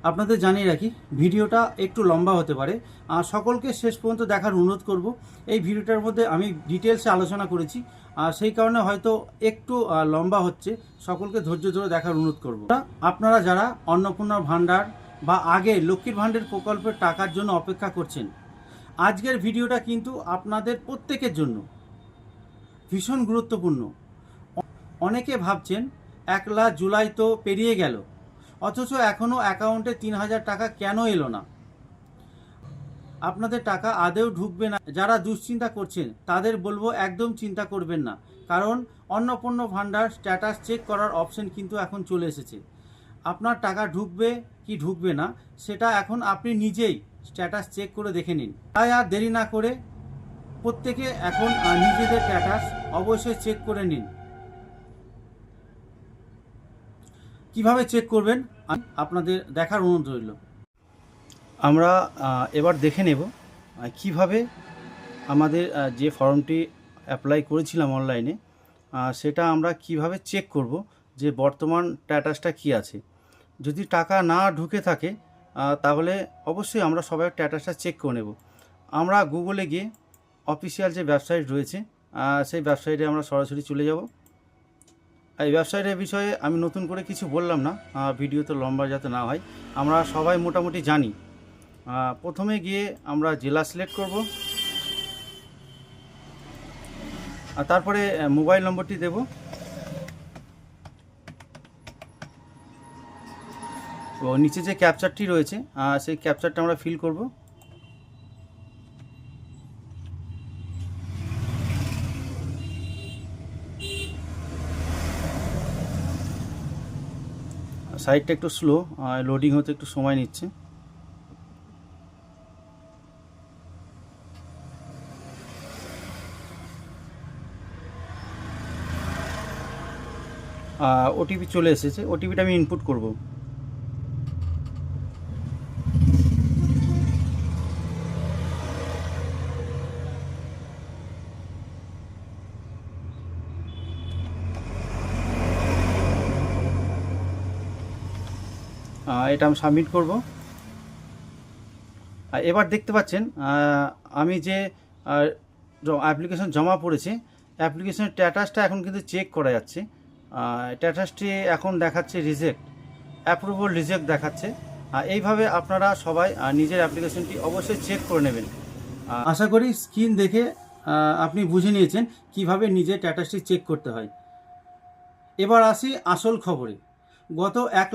আপনাদের জানিয়ে রাখি ভিডিওটা একটু লম্বা হতে পারে, সকলকে শেষ পর্যন্ত দেখার অনুরোধ করব। এই ভিডিওটার মধ্যে আমি ডিটেলসে আলোচনা করেছি, সেই কারণে হয়তো একটু লম্বা হচ্ছে। সকলকে ধৈর্য ধরে দেখার অনুরোধ করব। আপনারা যারা অন্নপূর্ণা ভাণ্ডার বা আগে লক্ষ্মীর ভাণ্ডার প্রকল্পের টাকার জন্য অপেক্ষা করছেন, আজকের ভিডিওটা কিন্তু আপনাদের প্রত্যেকের জন্য ভীষণ গুরুত্বপূর্ণ। অনেকে ভাবছেন 1 জুলাই তো পেরিয়ে গেল, অথচ এখনও অ্যাকাউন্টে 3,000 টাকা কেন এলো না। আপনাদের টাকা আদেও ঢুকবে না। যারা দুশ্চিন্তা করছেন তাদের বলবো একদম চিন্তা করবেন না, কারণ অন্নপূর্ণা ভাণ্ডার স্ট্যাটাস চেক করার অপশন কিন্তু এখন চলে এসেছে। আপনার টাকা ঢুকবে কি ঢুকবে না সেটা এখন আপনি নিজেই স্ট্যাটাস চেক করে দেখে নিন। তাই আর দেরি না করে প্রত্যেকে এখন নিজেদের স্ট্যাটাস অবশ্যই চেক করে নিন। কিভাবে চেক করবেন আপনাদের দেখার অনুরোধ রইল। আমরা এবার দেখে নেব কিভাবে আমাদের যে ফর্মটি অ্যাপ্লাই করেছিলাম অনলাইনে, সেটা আমরা কিভাবে চেক করব যে বর্তমান স্ট্যাটাসটা কি আছে। যদি টাকা না ঢুকে থাকে তাহলে অবশ্যই আমরা সবাই স্ট্যাটাসটা চেক করে নেব। আমরা গুগলে গিয়ে অফিসিয়াল যে ওয়েবসাইট রয়েছে সেই ওয়েবসাইটে আমরা সরাসরি চলে যাব। এই ওয়েবসাইটের বিষয়ে আমি নতুন করে কিছু বললাম না, ভিডিও তো লম্বা যাতে না হয়। আমরা সবাই মোটামুটি জানি। প্রথমে গিয়ে আমরা জেলা সিলেক্ট করব, আর তারপরে মোবাইল নম্বরটি দেব। তো নিচে যে ক্যাপচারটি রয়েছে সেই ক্যাপচারটা আমরা ফিল করব। সাইটটা একটু স্লো, লোডিং হতে একটু সময় নিচ্ছে। ওটিপি চলে এসেছে, ওটিপিটা আমি ইনপুট করব। এটা আমি সাবমিট করব। এবার দেখতে পাচ্ছেন আমি যে অ্যাপ্লিকেশন জমা পড়েছে, অ্যাপ্লিকেশনের স্ট্যাটাসটা এখন কিন্তু চেক করা যাচ্ছে। স্ট্যাটাসটি এখন দেখাচ্ছে রিজেক্ট, অ্যাপ্রুভাল রিজেক্ট দেখাচ্ছে। এইভাবে আপনারা সবাই নিজের অ্যাপ্লিকেশনটি অবশ্যই চেক করে নেবেন। আশা করি স্ক্রিন দেখে আপনি বুঝে নিয়েছেন কিভাবে নিজের স্ট্যাটাসটি চেক করতে হয়। এবার আসি আসল খবরে। গত 1